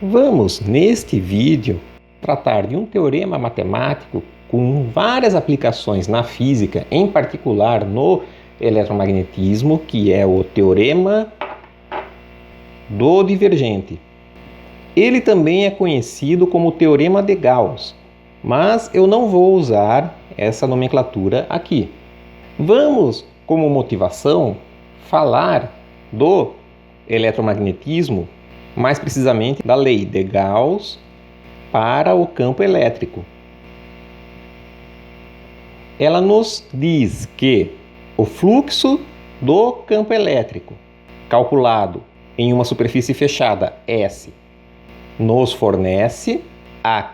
Vamos, neste vídeo, tratar de um teorema matemático com várias aplicações na física, em particular no eletromagnetismo, que é o teorema do divergente. Ele também é conhecido como teorema de Gauss, mas eu não vou usar essa nomenclatura aqui. Vamos, como motivação, falar do eletromagnetismo, mais precisamente da lei de Gauss para o campo elétrico. Ela nos diz que o fluxo do campo elétrico, calculado em uma superfície fechada S, nos fornece a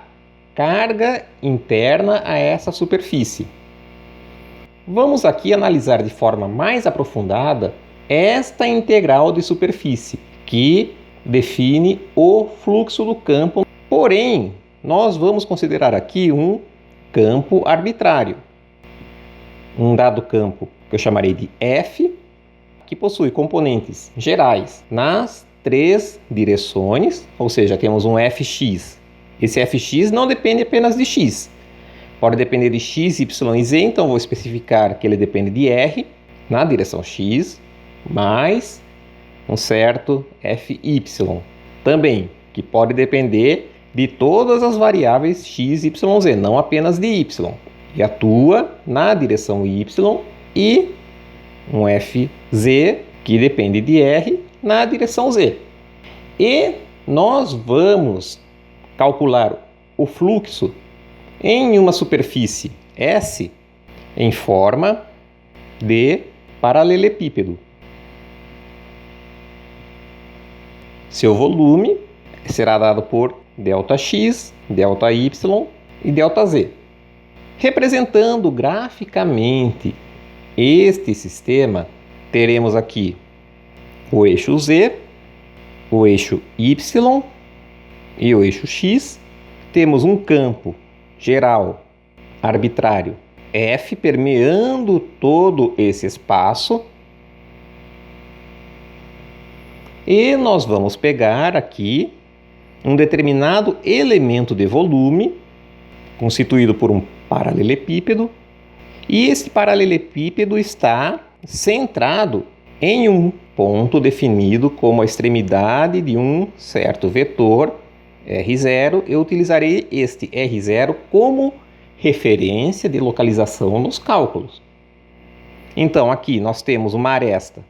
carga interna a essa superfície. Vamos aqui analisar de forma mais aprofundada esta integral de superfície, que define o fluxo do campo. Porém, nós vamos considerar aqui um campo arbitrário. Um dado campo que eu chamarei de F, que possui componentes gerais nas três direções, ou seja, temos um Fx. Esse Fx não depende apenas de x, pode depender de x, y e z, então vou especificar que ele depende de r na direção x, mais um certo Fy também, que pode depender de todas as variáveis x, y, z, não apenas de y, e atua na direção y, e um Fz que depende de r na direção z. E nós vamos calcular o fluxo em uma superfície S em forma de paralelepípedo. Seu volume será dado por ΔX, ΔY e ΔZ. Representando graficamente este sistema, teremos aqui o eixo Z, o eixo Y e o eixo X. Temos um campo geral arbitrário F permeando todo esse espaço. E nós vamos pegar aqui um determinado elemento de volume, constituído por um paralelepípedo, e esse paralelepípedo está centrado em um ponto definido como a extremidade de um certo vetor R0. Eu utilizarei este R0 como referência de localização nos cálculos. Então, aqui nós temos uma aresta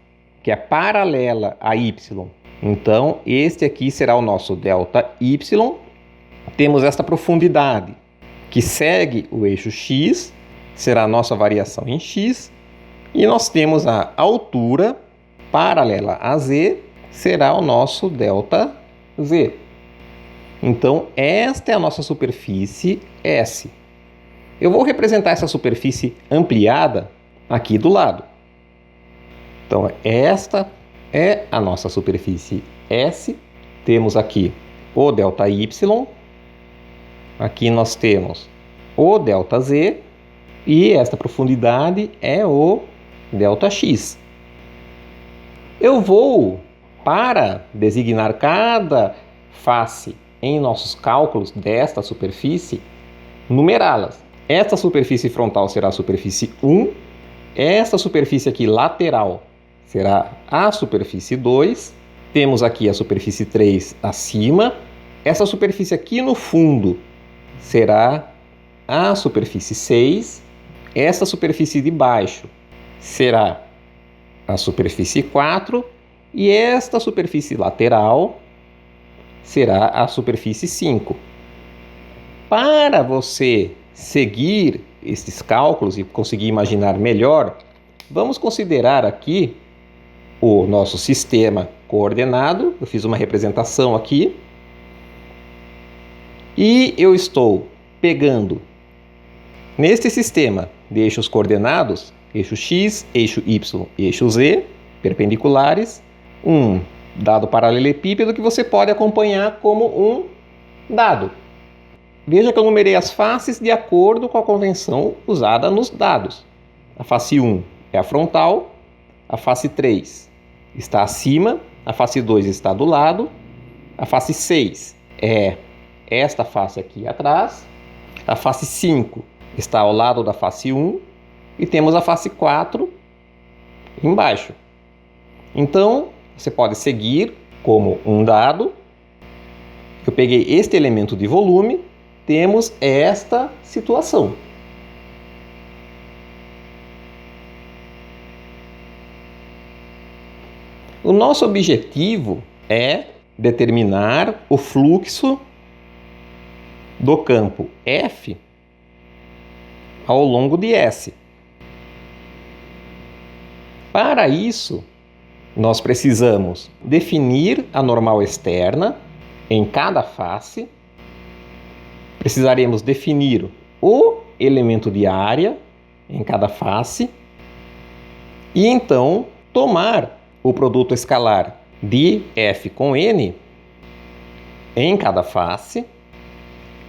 que é paralela a Y. Então, este aqui será o nosso ΔY. Temos esta profundidade que segue o eixo X, será a nossa variação em X. E nós temos a altura paralela a Z, será o nosso ΔZ. Então, esta é a nossa superfície S. Eu vou representar essa superfície ampliada aqui do lado. Então, esta é a nossa superfície S. Temos aqui o ΔY. Aqui nós temos o ΔZ. E esta profundidade é o ΔX. Eu vou, para designar cada face em nossos cálculos desta superfície, numerá-las. Esta superfície frontal será a superfície 1. Esta superfície aqui lateral será a superfície 2. Temos aqui a superfície 3 acima. Essa superfície aqui no fundo será a superfície 6. Essa superfície de baixo será a superfície 4. E esta superfície lateral será a superfície 5. Para você seguir estes cálculos e conseguir imaginar melhor, vamos considerar aqui o nosso sistema coordenado. Eu fiz uma representação aqui. E eu estou pegando neste sistema de eixos coordenados, eixo X, eixo Y e eixo Z, perpendiculares, um dado paralelepípedo que você pode acompanhar como um dado. Veja que eu numerei as faces de acordo com a convenção usada nos dados. A face 1 é a frontal, a face 3 está acima, a face 2 está do lado, a face 6 é esta face aqui atrás, a face 5 está ao lado da face 1 e temos a face 4 embaixo. Então, você pode seguir como um dado. Eu peguei este elemento de volume, temos esta situação. O nosso objetivo é determinar o fluxo do campo F ao longo de S. Para isso, nós precisamos definir a normal externa em cada face. Precisaremos definir o elemento de área em cada face e então tomar o produto escalar de F com N em cada face,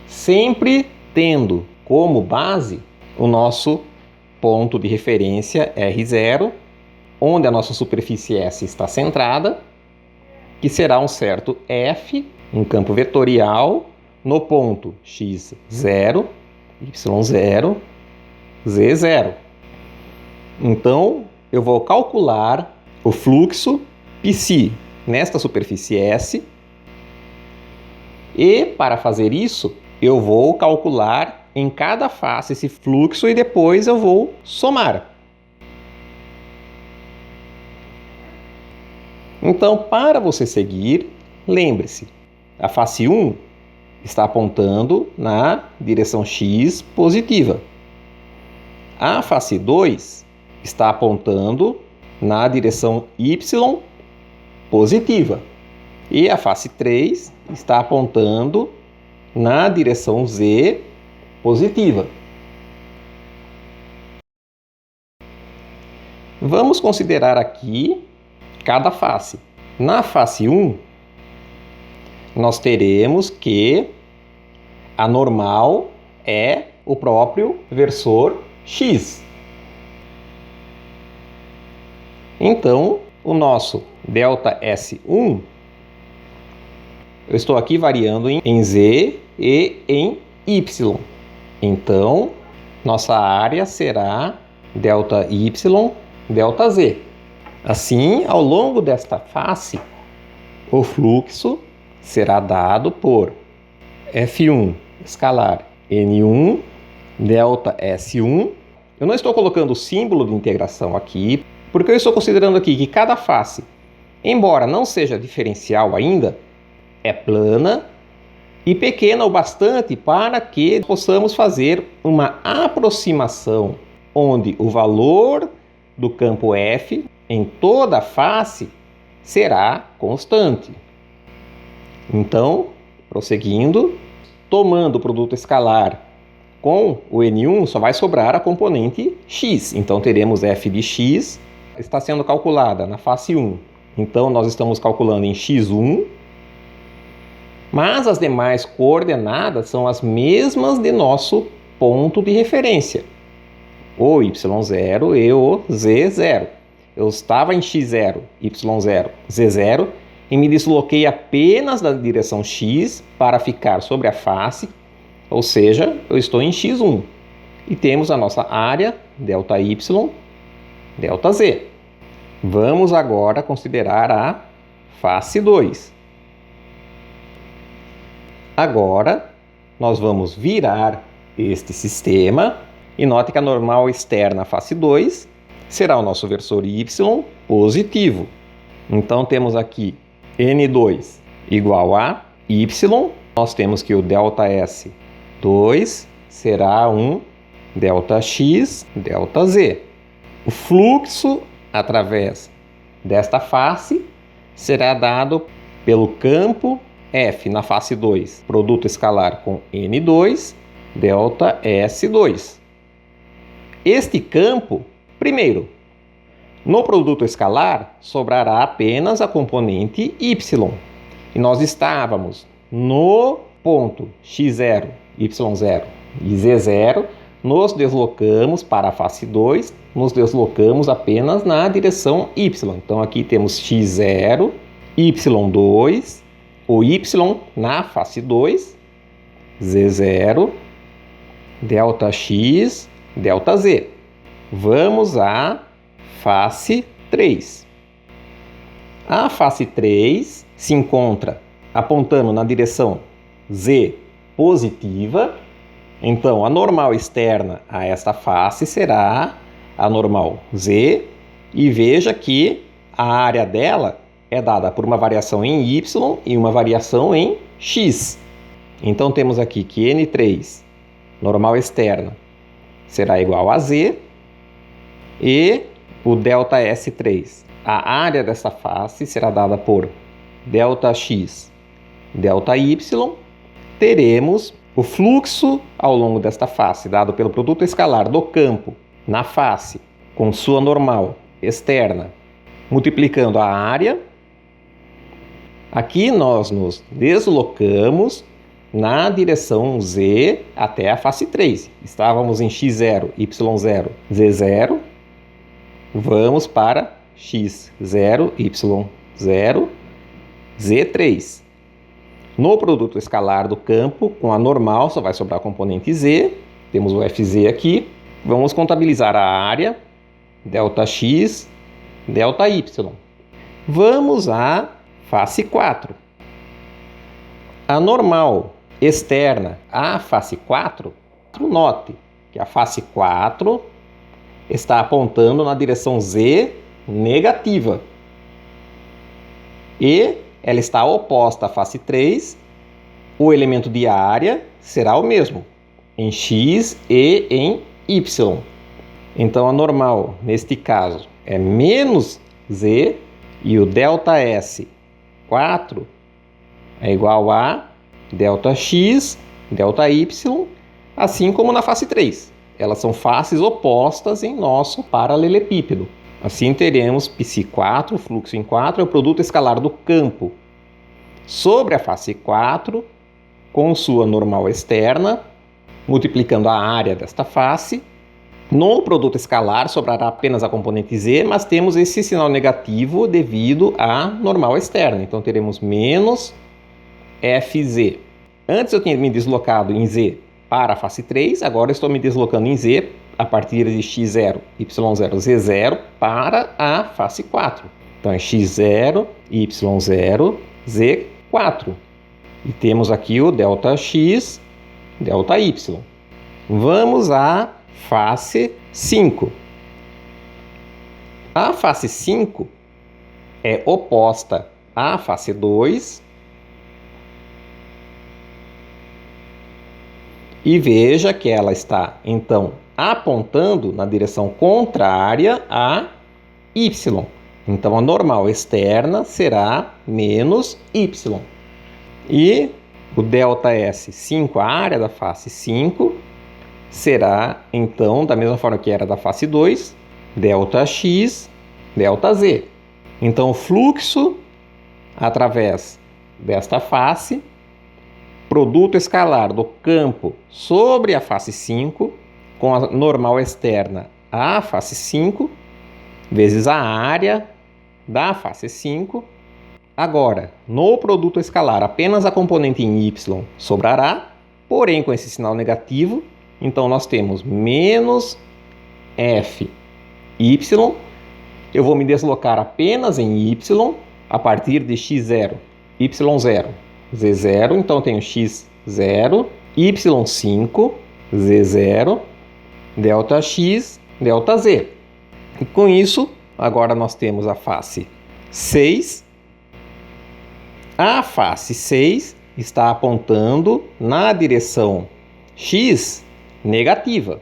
sempre tendo como base o nosso ponto de referência R0, onde a nossa superfície S está centrada, que será um certo F, um campo vetorial, no ponto x0, y0, z0. Então, eu vou calcular o fluxo Psi nesta superfície S e, para fazer isso, eu vou calcular em cada face esse fluxo e depois eu vou somar. Então, para você seguir, lembre-se, a face 1 está apontando na direção X positiva. A face 2 está apontando na direção Y positiva. E a face 3 está apontando na direção Z positiva. Vamos considerar aqui cada face. Na face 1, nós teremos que a normal é o próprio versor X. Então, o nosso ΔS1, eu estou aqui variando em Z e em Y. Então, nossa área será ΔY, ΔZ. Assim, ao longo desta face, o fluxo será dado por F1 escalar N1 ΔS1. Eu não estou colocando o símbolo de integração aqui, porque eu estou considerando aqui que cada face, embora não seja diferencial ainda, é plana e pequena o bastante para que possamos fazer uma aproximação onde o valor do campo F em toda a face será constante. Então, prosseguindo, tomando o produto escalar com o N1, só vai sobrar a componente X. Então, teremos F de X, está sendo calculada na face 1. Então, nós estamos calculando em X1, mas as demais coordenadas são as mesmas de nosso ponto de referência, o Y0 e o Z0. Eu estava em X0, Y0, Z0 e me desloquei apenas da direção X para ficar sobre a face, ou seja, eu estou em X1. E temos a nossa área ΔY, ΔZ. Vamos agora considerar a face 2. Agora, nós vamos virar este sistema e note que a normal externa face 2 será o nosso versor Y positivo. Então, temos aqui N2 igual a Y. Nós temos que o ΔS2 será um ΔX, ΔZ. O fluxo através desta face será dado pelo campo F na face 2, produto escalar com N2, ΔS2. Este campo, primeiro, no produto escalar sobrará apenas a componente Y. E nós estávamos no ponto X0, Y0 e Z0, nos deslocamos para a face 2, nos deslocamos apenas na direção Y. Então aqui temos X0, Y2, o y na face 2, z0, Δx, Δz. Vamos à face 3. A face 3 se encontra apontando na direção z positiva. Então, a normal externa a esta face será a normal z. E veja que a área dela é dada por uma variação em y e uma variação em x. Então, temos aqui que N3, normal externa, será igual a z. E o ΔS3, a área dessa face, será dada por ΔX, ΔY. Teremos o fluxo ao longo desta face, dado pelo produto escalar do campo na face, com sua normal externa, multiplicando a área. Aqui nós nos deslocamos na direção z até a face 3. Estávamos em x0, y0, z0. Vamos para x0, y0, z3. No produto escalar do campo, com a normal, só vai sobrar a componente z. Temos o Fz aqui. Vamos contabilizar a área, ΔX, ΔY. Vamos à face 4. A normal externa à face 4, note que a face 4 está apontando na direção z negativa. E ela está oposta à face 3. O elemento de área será o mesmo, em x e em y. Então, a normal, neste caso, é menos z, e o ΔS 4 é igual a ΔX, ΔY, assim como na face 3. Elas são faces opostas em nosso paralelepípedo. Assim teremos Psi4, fluxo em 4, é o produto escalar do campo sobre a face 4, com sua normal externa, multiplicando a área desta face. No produto escalar sobrará apenas a componente z, mas temos esse sinal negativo devido à normal externa. Então teremos menos Fz. Antes eu tinha me deslocado em z para a face 3, agora estou me deslocando em z a partir de x0, y0, z0 para a face 4. Então é x0, y0, z4. E temos aqui o ΔX, ΔY. Vamos à face 5. A face 5 é oposta à face 2. E veja que ela está, então, apontando na direção contrária a y. Então, a normal externa será menos y. E o ΔS5, a área da face 5, será, então, da mesma forma que era da face 2, ΔX, ΔZ. Então, o fluxo através desta face, produto escalar do campo sobre a face 5, com a normal externa à face 5, vezes a área da face 5. Agora, no produto escalar, apenas a componente em y sobrará, porém com esse sinal negativo. Então, nós temos menos Fy. Eu vou me deslocar apenas em y a partir de x0, y0, z0. Então, eu tenho x0, y5, z0, ΔX, ΔZ. E com isso, agora nós temos a face 6. A face 6 está apontando na direção x negativa.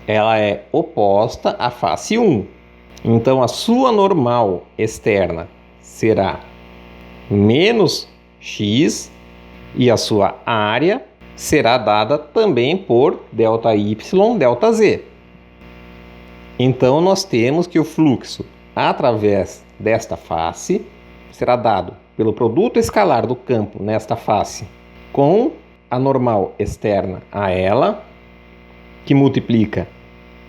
Ela é oposta à face 1. Então, a sua normal externa será menos x e a sua área será dada também por ΔY, ΔZ. Então, nós temos que o fluxo através desta face será dado pelo produto escalar do campo nesta face com a normal externa a ela, que multiplica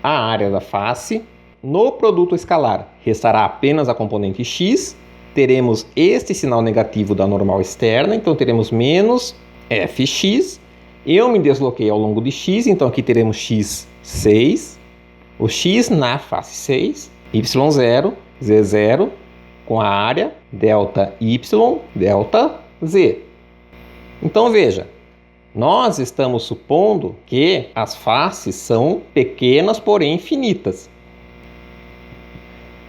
a área da face. No produto escalar restará apenas a componente x teremos este sinal negativo da normal externa, então teremos menos fx. Eu me desloquei ao longo de x, então aqui teremos x6, o x na face 6, y0, z0, com a área delta y, delta z. Então veja, nós estamos supondo que as faces são pequenas, porém infinitas.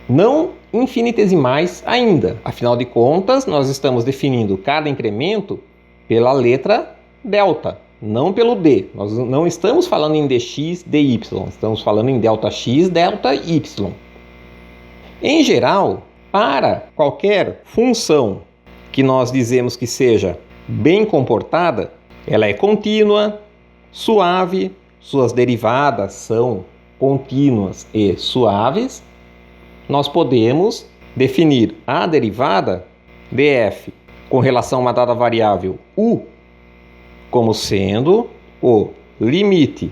Não infinitesimais ainda. Afinal de contas, nós estamos definindo cada incremento pela letra delta, não pelo d. Nós não estamos falando em dx, dy, estamos falando em delta x, delta y. Em geral, para qualquer função que nós dizemos que seja bem comportada, ela é contínua, suave, suas derivadas são contínuas e suaves, nós podemos definir a derivada df com relação a uma dada variável u como sendo o limite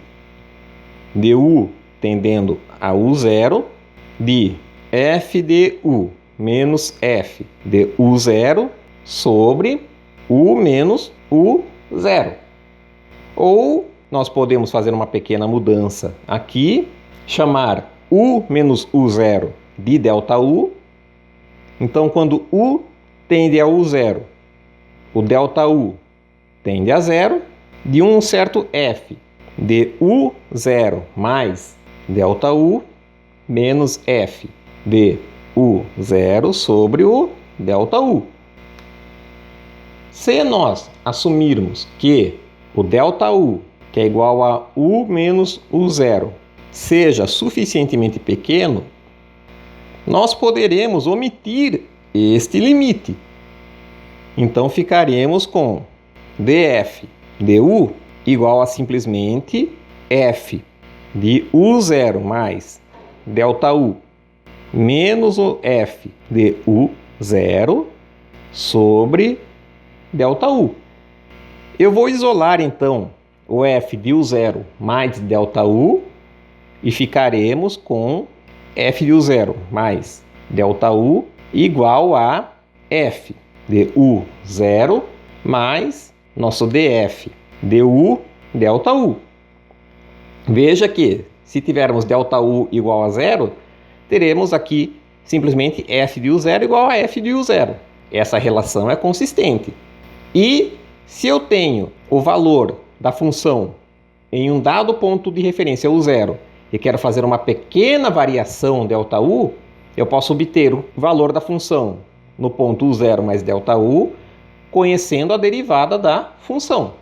de u tendendo a u0 de f de u menos f de u0 sobre u menos u0. Ou nós podemos fazer uma pequena mudança aqui, chamar u menos u0 de delta u. Então, quando u tende a u0, o delta u tende a zero, de um certo f de u0 mais delta u menos f de u0 sobre o delta u. Se nós assumirmos que o delta u, que é igual a u menos u0, seja suficientemente pequeno, nós poderemos omitir este limite. Então ficaremos com df de u igual a simplesmente f de u0 mais delta u menos o f de u0 sobre delta u. Eu vou isolar então o f de u0 mais delta u e ficaremos com f de u0 mais delta u igual a f de u0 mais nosso df de u delta u. Veja que se tivermos delta u igual a zero, teremos aqui simplesmente f de u0 igual a f de u0. Essa relação é consistente. E se eu tenho o valor da função em um dado ponto de referência u0 e quero fazer uma pequena variação ΔU, eu posso obter o valor da função no ponto u0 mais ΔU, conhecendo a derivada da função.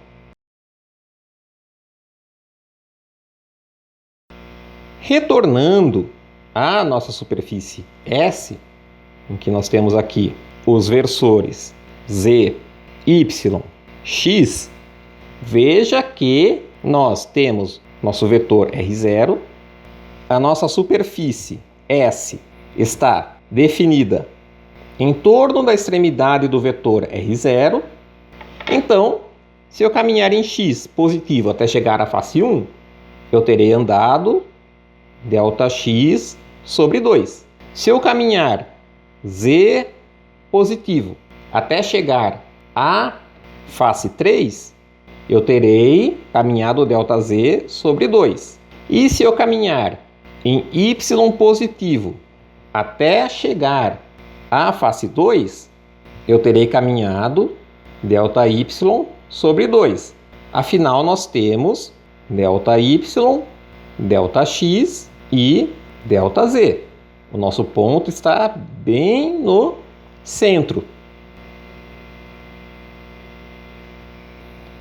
Retornando à nossa superfície S, em que nós temos aqui os versores z, y, x, veja que nós temos nosso vetor R0, a nossa superfície S está definida em torno da extremidade do vetor R0. Então, se eu caminhar em x positivo até chegar à face 1, eu terei andado ΔX sobre 2. Se eu caminhar z positivo até chegar à face 3, eu terei caminhado ΔZ sobre 2. E se eu caminhar em y positivo até chegar à face 2, eu terei caminhado ΔY sobre 2. Afinal, nós temos ΔY, ΔX e ΔZ. O nosso ponto está bem no centro.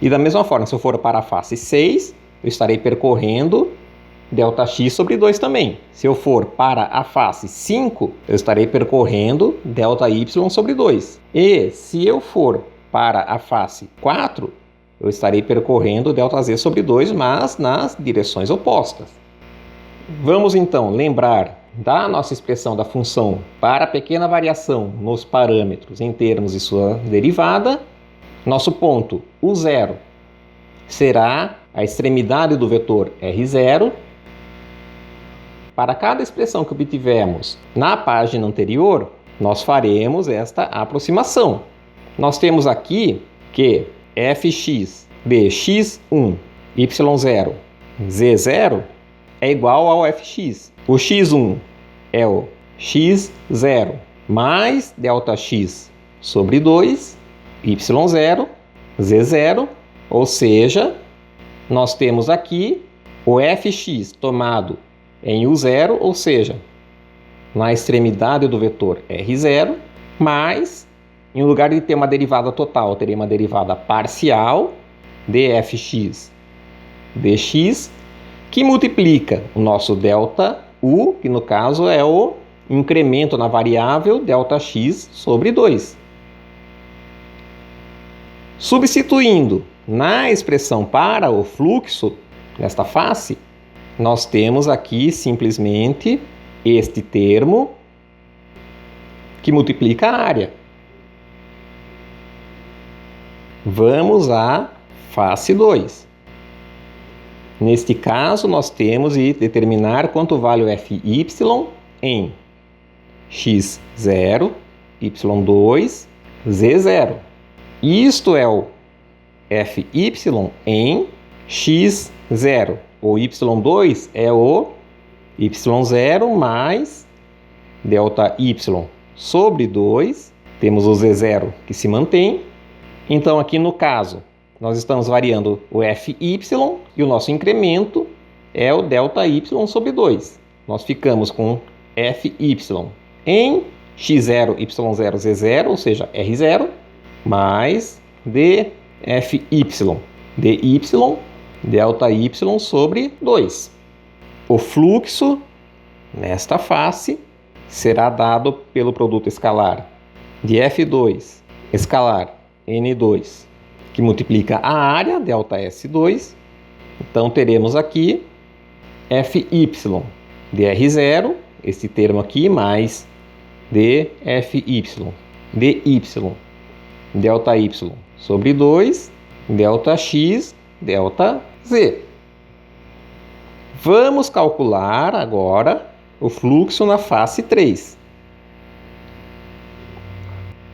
E da mesma forma, se eu for para a face 6, eu estarei percorrendo ΔX sobre 2 também. Se eu for para a face 5, eu estarei percorrendo ΔY sobre 2. E se eu for para a face 4, eu estarei percorrendo ΔZ sobre 2, mas nas direções opostas. Vamos então lembrar da nossa expressão da função para pequena variação nos parâmetros em termos de sua derivada. Nosso ponto U0 será a extremidade do vetor R0. Para cada expressão que obtivemos na página anterior, nós faremos esta aproximação. Nós temos aqui que fx de x1, y0, z0 é igual ao fx. O x1 é o x0 mais ΔX sobre 2, y0, z0, ou seja, nós temos aqui o fx tomado em u0, ou seja, na extremidade do vetor r0, mais, em lugar de ter uma derivada total, teria uma derivada parcial, dfx dx, que multiplica o nosso ΔU, que no caso é o incremento na variável ΔX sobre 2. Substituindo na expressão para o fluxo, nesta face, nós temos aqui simplesmente este termo que multiplica a área. Vamos à face 2. Neste caso, nós temos de determinar quanto vale o Fy em x0, y2, z0. Isto é o Fy em x0. O y2 é o y0 mais ΔY sobre 2. Temos o z0 que se mantém. Então, aqui no caso, nós estamos variando o Fy e o nosso incremento é o ΔY sobre 2. Nós ficamos com Fy em x0, y0, z0, ou seja, r0, mais dFy, dy, ΔY sobre 2. O fluxo, nesta face, será dado pelo produto escalar de F2 escalar N2, que multiplica a área, ΔS2. Então, teremos aqui Fy de R0, esse termo aqui, mais dFy, dy, ΔY sobre 2, ΔX, ΔZ. Vamos calcular agora o fluxo na face 3.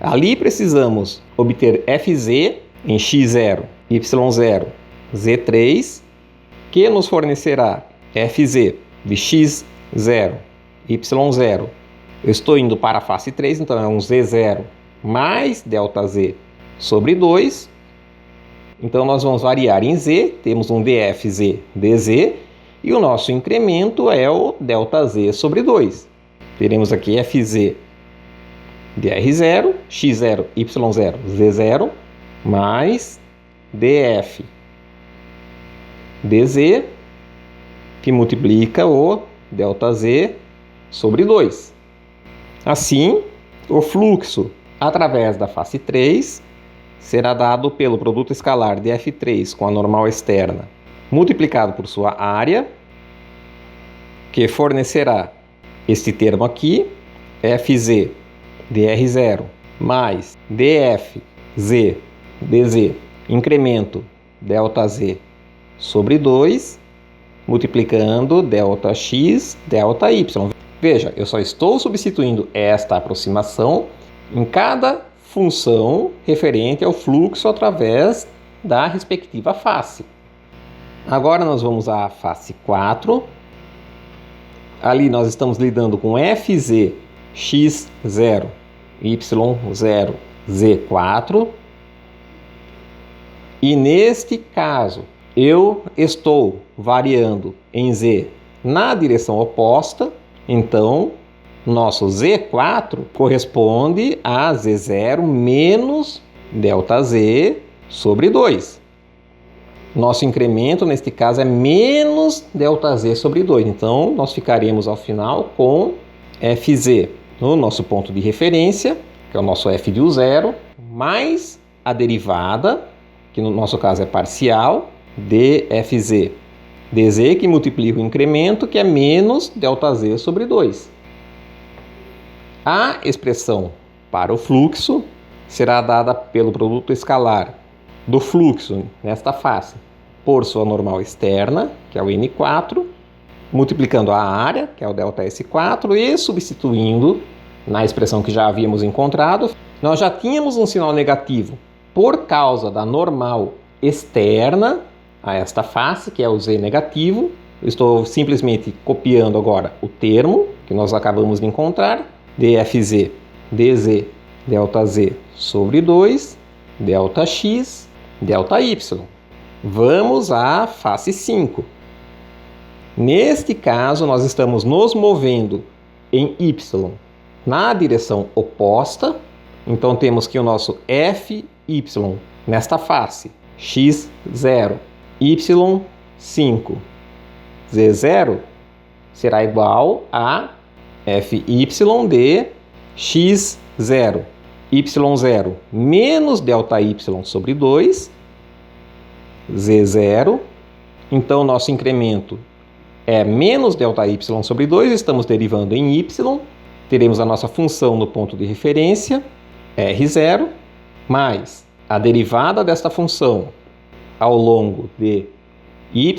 Ali precisamos obter Fz em x0, y0, z3, que nos fornecerá Fz de x0, y0. Eu estou indo para a face 3, então é um z0 mais ΔZ sobre 2. Então, nós vamos variar em z, temos um dFz dz, e o nosso incremento é o ΔZ sobre 2. Teremos aqui Fz de R0, x0, y0, z0, mais dF dz, que multiplica o ΔZ sobre 2. Assim, o fluxo através da face 3 será dado pelo produto escalar de F3 com a normal externa, multiplicado por sua área, que fornecerá este termo aqui, Fz de R0 mais dFz dz, incremento ΔZ sobre 2, multiplicando ΔX, ΔY. Veja, eu só estou substituindo esta aproximação em cada função referente ao fluxo através da respectiva face. Agora nós vamos à face 4. Ali nós estamos lidando com Fz x0, y0, z4. E neste caso, eu estou variando em z na direção oposta, então nosso z4 corresponde a z0 menos ΔZ sobre 2. Nosso incremento, neste caso, é menos ΔZ sobre 2. Então, nós ficaremos ao final com Fz no nosso ponto de referência, que é o nosso f de u0, mais a derivada, que no nosso caso é parcial, dFz dz, que multiplica o incremento, que é menos ΔZ sobre 2. A expressão para o fluxo será dada pelo produto escalar do fluxo nesta face por sua normal externa, que é o N4, multiplicando a área, que é o ΔS4, e substituindo na expressão que já havíamos encontrado, nós já tínhamos um sinal negativo por causa da normal externa a esta face, que é o z negativo. Eu estou simplesmente copiando agora o termo que nós acabamos de encontrar, dfz dz delta z sobre 2, delta x, delta y. Vamos à face 5. Neste caso, nós estamos nos movendo em y na direção oposta. Então, temos que o nosso fy nesta face, x0, y5, z0, será igual a fy de x0, y0 menos delta y sobre 2, z0. Então, nosso incremento é menos delta y sobre 2, estamos derivando em y, teremos a nossa função no ponto de referência, r0, mais a derivada desta função ao longo de y,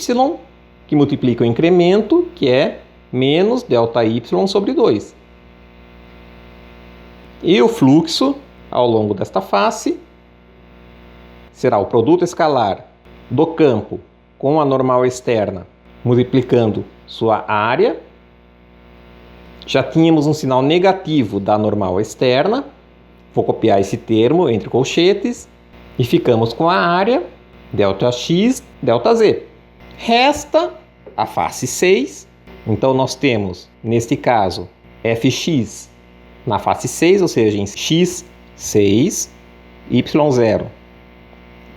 que multiplica o incremento, que é menos delta y sobre 2. E o fluxo ao longo desta face será o produto escalar do campo com a normal externa, multiplicando sua área. Já tínhamos um sinal negativo da normal externa. Vou copiar esse termo entre colchetes e ficamos com a área delta x, delta z. Resta a face 6. Então, nós temos, neste caso, fx na face 6, ou seja, em x6, y0,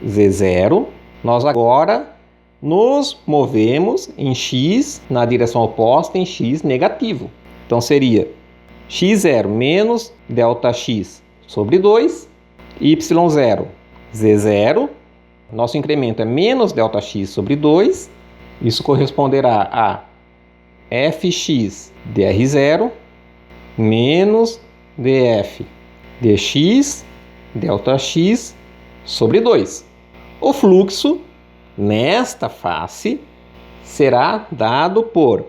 z0. Nós agora nos movemos em x na direção oposta, em x negativo. Então, seria x0 menos delta x sobre 2, y0, z0. Nosso incremento é menos delta x sobre 2. Isso corresponderá a fx dr0 menos df dx delta x sobre 2. O fluxo nesta face será dado por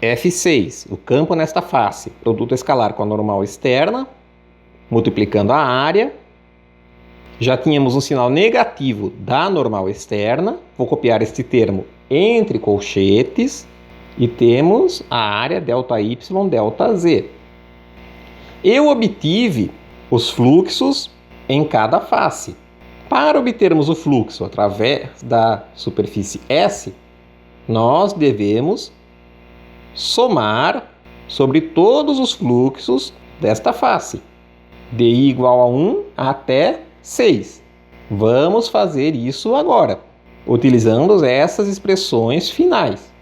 F6, o campo nesta face, produto escalar com a normal externa, multiplicando a área. Já tínhamos um sinal negativo da normal externa, vou copiar este termo entre colchetes, e temos a área ΔY, ΔZ. Eu obtive os fluxos em cada face. Para obtermos o fluxo através da superfície S, nós devemos somar sobre todos os fluxos desta face, de I igual a 1 até 6. Vamos fazer isso agora, utilizando essas expressões finais.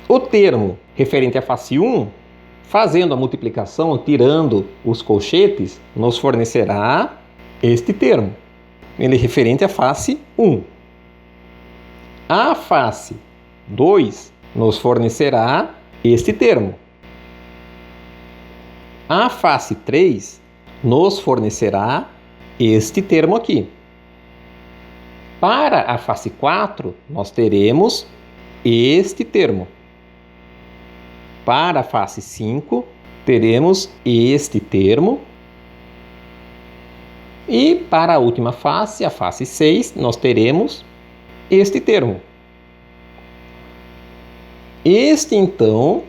O termo referente à face 1, fazendo a multiplicação, tirando os colchetes, nos fornecerá este termo. Ele é referente à face 1. A face 2 nos fornecerá este termo. A face 3 nos fornecerá este termo aqui. Para a face 4, nós teremos este termo. Para a face 5, teremos este termo. E para a última face, a face 6, nós teremos este termo. Este, então,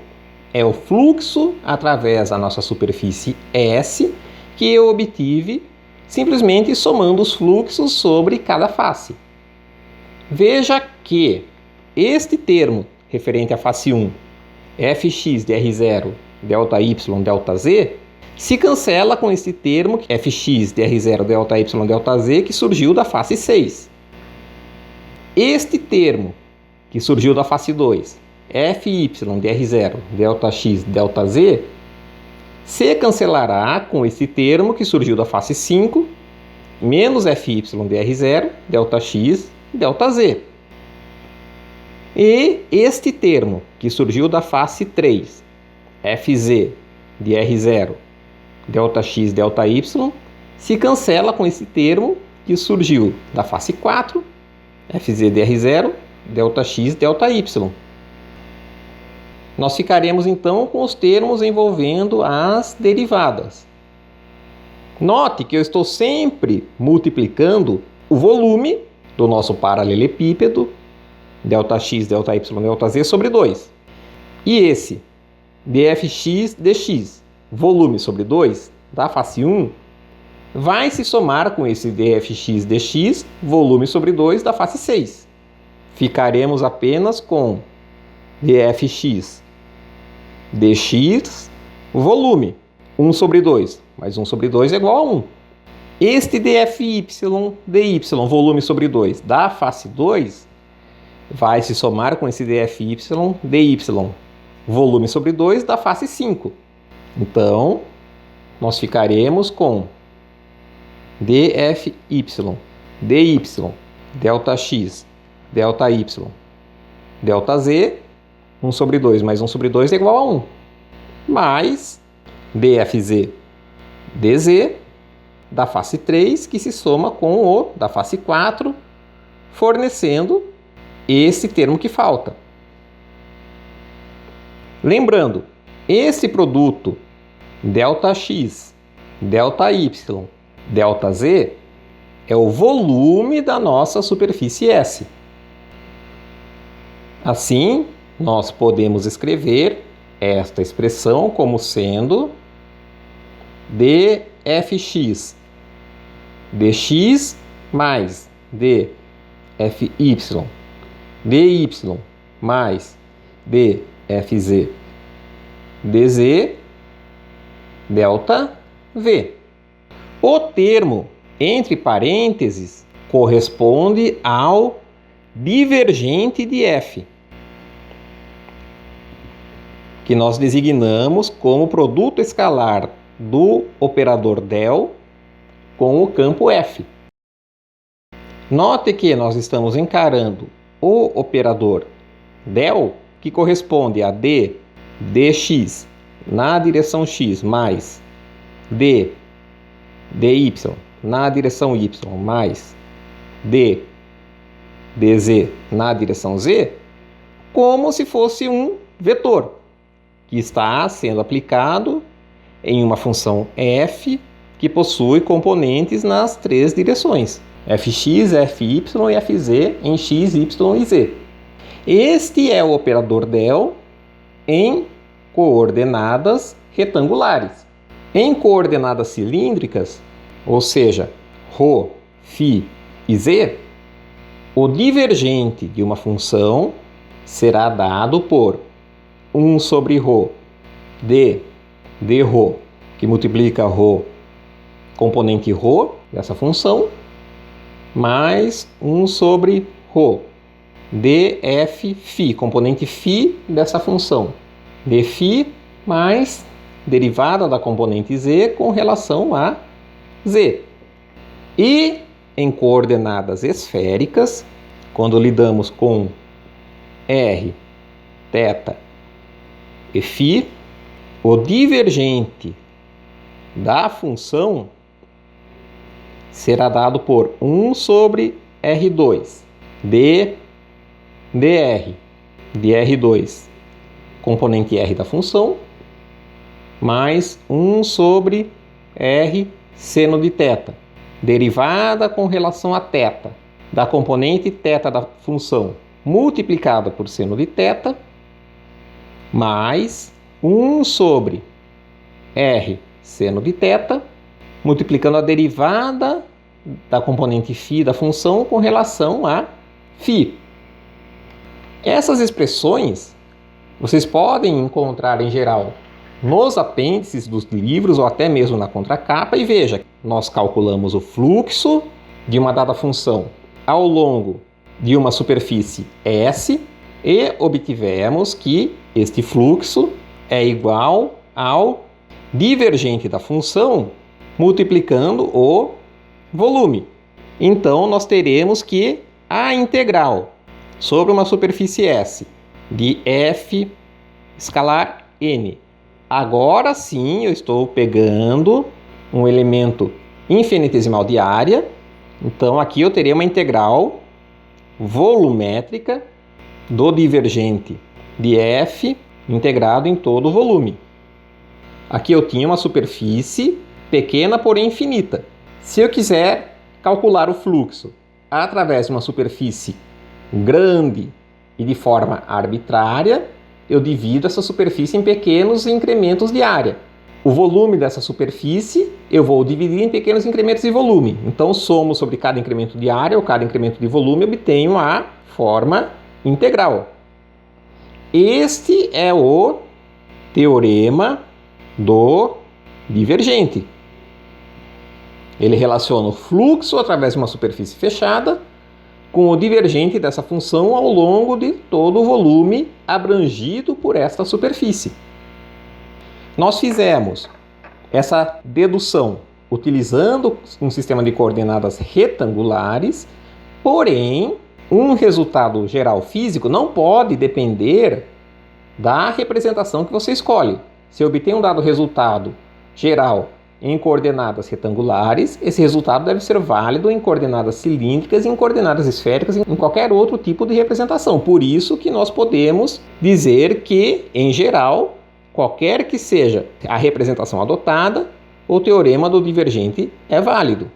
é o fluxo através da nossa superfície S que eu obtive simplesmente somando os fluxos sobre cada face. Veja que este termo referente à face 1, fx dr0, ΔY, ΔZ, se cancela com este termo fx dr0, ΔY, ΔZ, que surgiu da face 6. Este termo que surgiu da face 2, fy dr0, ΔX, ΔZ, se cancelará com esse termo que surgiu da face 5, menos fy dr0, ΔX, ΔZ. E este termo que surgiu da face 3, fz dr0, ΔX, ΔY, se cancela com esse termo que surgiu da face 4, fz dr0, ΔX, ΔY. nós ficaremos então com os termos envolvendo as derivadas. Note que eu estou sempre multiplicando o volume do nosso paralelepípedo, ΔX, ΔY, ΔZ, sobre 2. E esse dfx dx, volume sobre 2, da face 1, vai se somar com esse dfx dx, volume sobre 2, da face 6. Ficaremos apenas com dfx dx, volume, 1 sobre 2, mais 1 sobre 2 é igual a 1. Este dfy dy, volume sobre 2, da face 2, vai se somar com esse dfy dy, volume sobre 2, da face 5. Então, nós ficaremos com dfy dy, ΔX, ΔY, ΔZ, 1 sobre 2 mais 1 sobre 2 é igual a 1. Mais dfz dz, da face 3, que se soma com o da face 4, fornecendo esse termo que falta. Lembrando, esse produto ΔX, ΔY, ΔZ é o volume da nossa superfície S. Assim, nós podemos escrever esta expressão como sendo dfx dx mais dfy dy mais dfz dz delta v. O termo entre parênteses corresponde ao divergente de f, que nós designamos como produto escalar do operador del com o campo f. Note que nós estamos encarando o operador del, que corresponde a d dx na direção x mais d dy na direção y mais d dz na direção z, como se fosse um vetor que está sendo aplicado em uma função f que possui componentes nas três direções, fx, fy e fz em x, y e z. Este é o operador del em coordenadas retangulares. Em coordenadas cilíndricas, ou seja, ρ, φ e z, o divergente de uma função será dado por 1 sobre ρ dρ, que multiplica ρ, componente ρ dessa função, mais 1 sobre ρ df φ, componente φ dessa função, dφ mais derivada da componente z com relação a z. E em coordenadas esféricas, quando lidamos com r, θ e φ, o divergente da função será dado por 1 sobre r2 dr, dr2, componente r da função, mais 1 sobre r seno de θ, derivada com relação a θ, da componente θ da função, multiplicada por seno de θ, mais 1 sobre r seno de θ, multiplicando a derivada da componente φ da função com relação a φ. Essas expressões vocês podem encontrar em geral nos apêndices dos livros ou até mesmo na contracapa, e veja, nós calculamos o fluxo de uma dada função ao longo de uma superfície S e obtivemos que este fluxo é igual ao divergente da função multiplicando o volume. Então, nós teremos que a integral sobre uma superfície S de f escalar n. Agora sim, eu estou pegando um elemento infinitesimal de área. Então, aqui eu terei uma integral volumétrica do divergente de f integrado em todo o volume. Aqui eu tinha uma superfície pequena, porém infinita. Se eu quiser calcular o fluxo através de uma superfície grande e de forma arbitrária, eu divido essa superfície em pequenos incrementos de área. O volume dessa superfície eu vou dividir em pequenos incrementos de volume. Então, somo sobre cada incremento de área ou cada incremento de volume e obtenho a forma integral. Este é o teorema do divergente. Ele relaciona o fluxo através de uma superfície fechada com o divergente dessa função ao longo de todo o volume abrangido por esta superfície. Nós fizemos essa dedução utilizando um sistema de coordenadas retangulares, porém, um resultado geral físico não pode depender da representação que você escolhe. Se eu obtenho um dado resultado geral em coordenadas retangulares, esse resultado deve ser válido em coordenadas cilíndricas, em coordenadas esféricas, em qualquer outro tipo de representação. Por isso que nós podemos dizer que, em geral, qualquer que seja a representação adotada, o teorema do divergente é válido.